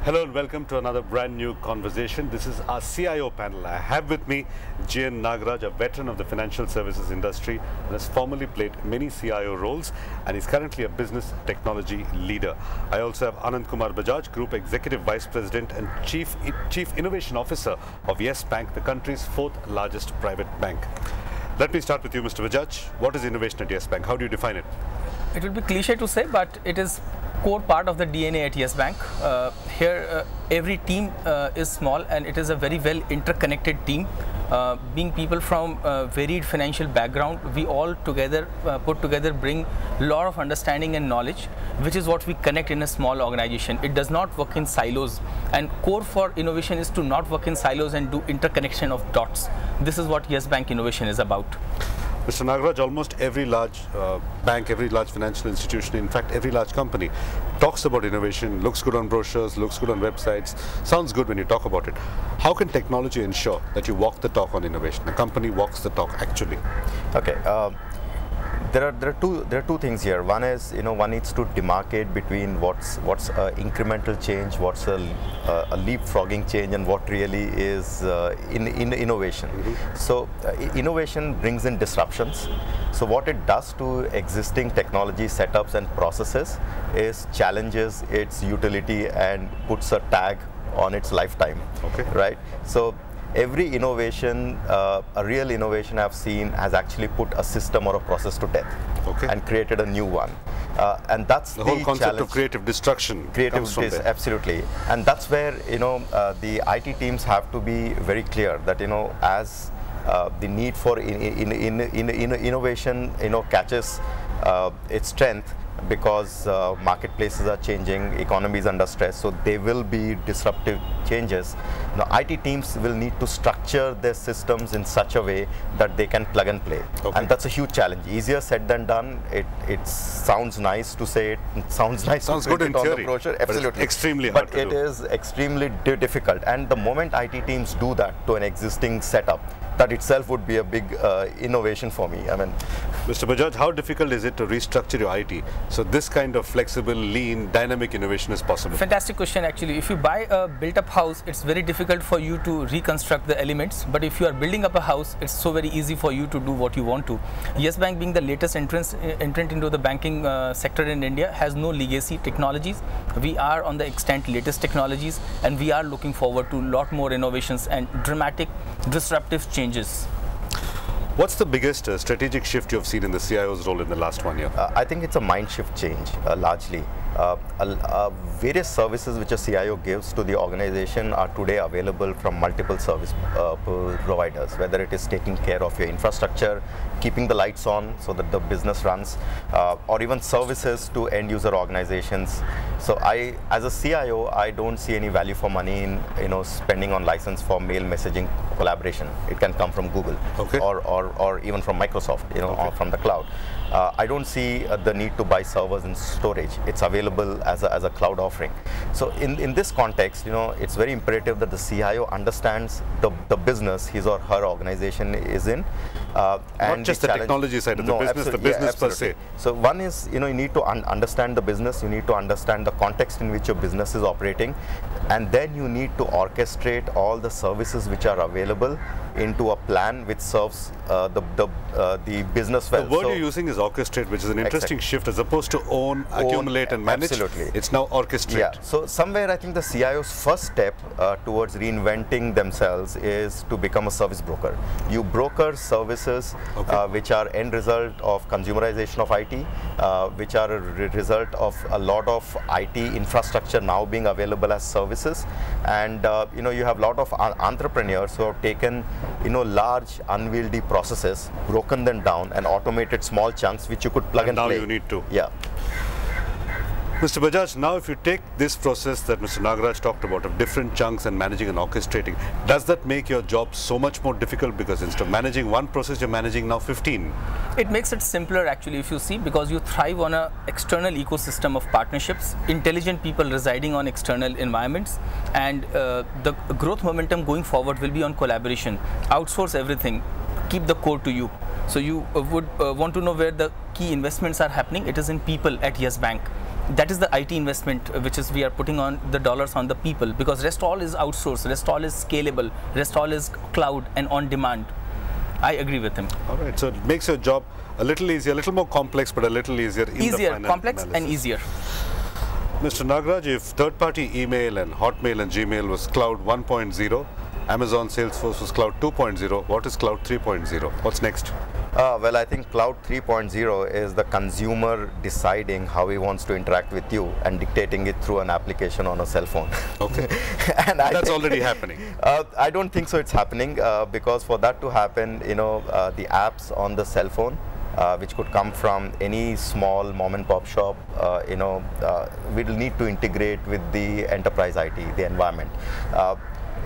Hello and welcome to another brand new conversation. This is our CIO panel. I have with me G.N. Nagaraj, a veteran of the financial services industry and has formerly played many CIO roles, and he's currently a business technology leader. I also have Anand Kumar Bajaj, Group Executive Vice President and Chief Innovation Officer of Yes Bank, the country's fourth largest private bank. Let me start with you, Mr. Bajaj. What is innovation at Yes Bank? How do you define it? It would be cliche to say, but it is core part of the DNA at Yes Bank. Here, every team is small and it is a very well interconnected team. Being people from varied financial background, we all together put together bring a lot of understanding and knowledge, which is what we connect in a small organization. It does not work in silos, and core for innovation is to not work in silos and do interconnection of dots. This is what Yes Bank innovation is about. Mr. Nagaraj, almost every large bank, every large financial institution, in fact every large company talks about innovation, looks good on brochures, looks good on websites, sounds good when you talk about it. How can technology ensure that you walk the talk on innovation? A company walks the talk actually. Okay. There are two things here. One is, one needs to demarcate between what's incremental change, what's a leapfrogging change, and what really is in innovation. Mm-hmm. So innovation brings in disruptions. So what it does to existing technology setups and processes is challenges its utility and puts a tag on its lifetime. Okay. Right. So every innovation, a real innovation I've seen, has actually put a system or a process to death. Okay. And created a new one. And that's the whole concept challenge. of creative destruction. Absolutely. And that's where the IT teams have to be very clear that as the need for innovation catches its strength, because marketplaces are changing, economy is under stress, so there will be disruptive changes. Now, IT teams will need to structure their systems in such a way that they can plug and play. Okay. And that's a huge challenge. Easier said than done. It sounds nice to say it. It sounds nice sounds to good put in it on theory, the brochure. Absolutely. But it's extremely hard but to it do. is extremely difficult. And the moment IT teams do that to an existing setup, that itself would be a big innovation for me. I mean, Mr. Bajaj, how difficult is it to restructure your IT so this kind of flexible, lean, dynamic innovation is possible? Fantastic question actually. If you buy a built-up house, it's very difficult for you to reconstruct the elements. But if you are building up a house, it's so very easy for you to do what you want to. Yes Bank, being the latest entrant into the banking sector in India, has no legacy technologies. We are on the extent latest technologies, and we are looking forward to a lot more innovations and dramatic disruptive changes. What's the biggest strategic shift you have seen in the CIO's role in the last 1 year? I think it's a mind shift change, largely. Various services which a CIO gives to the organization are today available from multiple service providers, whether it is taking care of your infrastructure, keeping the lights on so that the business runs, or even services to end user organizations. So as a CIO, I don't see any value for money in spending on license for mail messaging collaboration. It can come from Google. Okay. or even from Microsoft, Okay. or from the cloud. I don't see the need to buy servers and storage. It's available as a cloud offering. So in this context, it's very imperative that the CIO understands the business his or her organization is in. Not just the technology side of the business, the business per se. So one is, you need to understand the business, you need to understand the context in which your business is operating, and then you need to orchestrate all the services which are available into a plan which serves the business well. The word you're using is orchestrate, which is an interesting shift, as opposed to own, accumulate and manage. Absolutely. It's now orchestrate. Yeah. So somewhere I think the CIO's first step towards reinventing themselves is to become a service broker. You broker services which are end result of consumerization of IT, which are a result of a lot of IT infrastructure now being available as services. And you have a lot of entrepreneurs who have taken large unwieldy processes, broken them down and automated small chunks which you could plug and now play. You need to. Yeah. Mr. Bajaj, now if you take this process that Mr. Nagaraj talked about of different chunks and managing and orchestrating, does that make your job so much more difficult, because instead of managing one process, you're managing now 15? It makes it simpler actually, if you see, because you thrive on an external ecosystem of partnerships, intelligent people residing on external environments, and the growth momentum going forward will be on collaboration. Outsource everything. keep the core to you. So you would want to know where the key investments are happening. It is in people at Yes Bank. That is the IT investment, which is we are putting on the dollars on the people, because rest all is outsourced, rest all is scalable, rest all is cloud and on demand. I agree with him. All right, so it makes your job a little easier, a little more complex, but a little easier in the finance complex analysis. and easier. Mr. Nagraj, if third-party email and Hotmail and Gmail was Cloud 1.0, Amazon Salesforce was Cloud 2.0, what is Cloud 3.0? What's next? Well, I think Cloud 3.0 is the consumer deciding how he wants to interact with you and dictating it through an application on a cell phone. Okay. And that's already happening. I don't think so it's happening, because for that to happen, the apps on the cell phone, which could come from any small mom and pop shop, we'll need to integrate with the enterprise IT, the environment.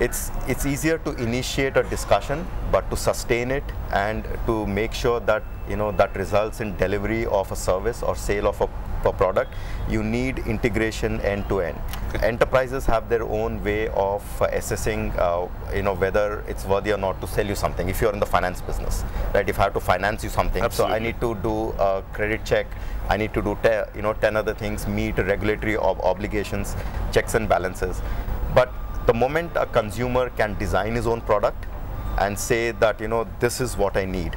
It's easier to initiate a discussion, but to sustain it and to make sure that that results in delivery of a service or sale of a product, you need integration end to end. Okay. Enterprises have their own way of assessing whether it's worthy or not to sell you something. If you're in the finance business, right? If I have to finance you something, absolutely. So I need to do a credit check, I need to do 10 other things, meet regulatory obligations, checks and balances. But the moment a consumer can design his own product and say that this is what I need,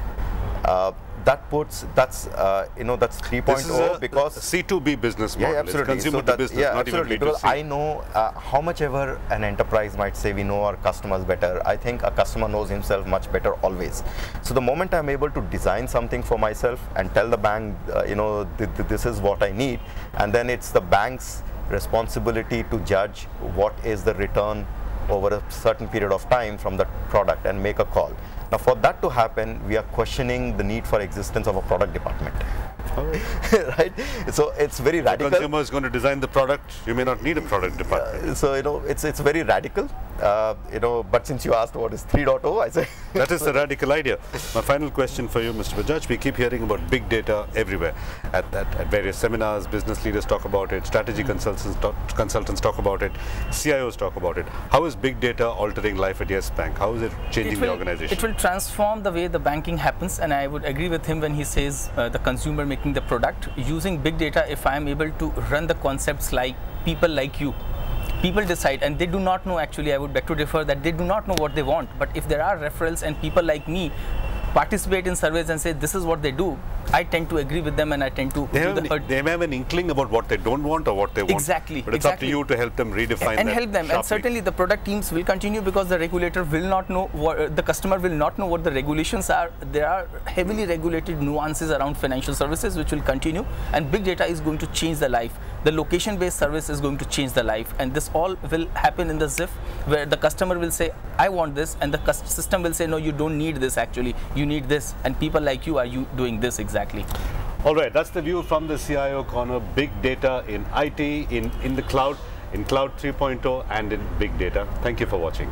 that's 3.0, because C2B business model. Yeah, absolutely. It's consumer to business, not absolutely. even B2C. Because I know how much ever an enterprise might say we know our customers better, I think a customer knows himself much better always. So the moment I'm able to design something for myself and tell the bank, this is what I need, and then it's the bank's responsibility to judge what is the return over a certain period of time from the product and make a call. Now, for that to happen, we are questioning the need for existence of a product department. Right? So it's very radical. The consumer is going to design the product. You may not need a product department. So it's very radical. But since you asked what is 3.0, I say that is the radical idea. My final question for you, Mr. Bajaj. We keep hearing about big data everywhere. At various seminars, business leaders talk about it. Strategy consultants talk about it. CIOs talk about it. How is big data altering life at Yes Bank? How is it changing the organization? It will transform the way the banking happens, and I would agree with him when he says the consumer making the product. Using big data, if I am able to run the concepts like people like you, people decide, and they do not know, actually I would beg to differ that they do not know what they want, but if there are referrals and people like me participate in surveys and say this is what they do, I tend to agree with them, and I tend to they may have an inkling about what they don't want or what they want. Exactly. But it's up to you to help them redefine and that help them. sharply. And certainly the product teams will continue, because the regulator will not know what the customer will not know what the regulations are. There are heavily regulated nuances around financial services which will continue, and big data is going to change the life. The location-based service is going to change the life, and this all will happen in the ZIF, where the customer will say, I want this, and the system will say, no, you don't need this actually, you need this, and people like you are doing this exactly. All right, that's the view from the CIO corner. Big data in IT, in the cloud, in Cloud 3.0 and in big data. Thank you for watching.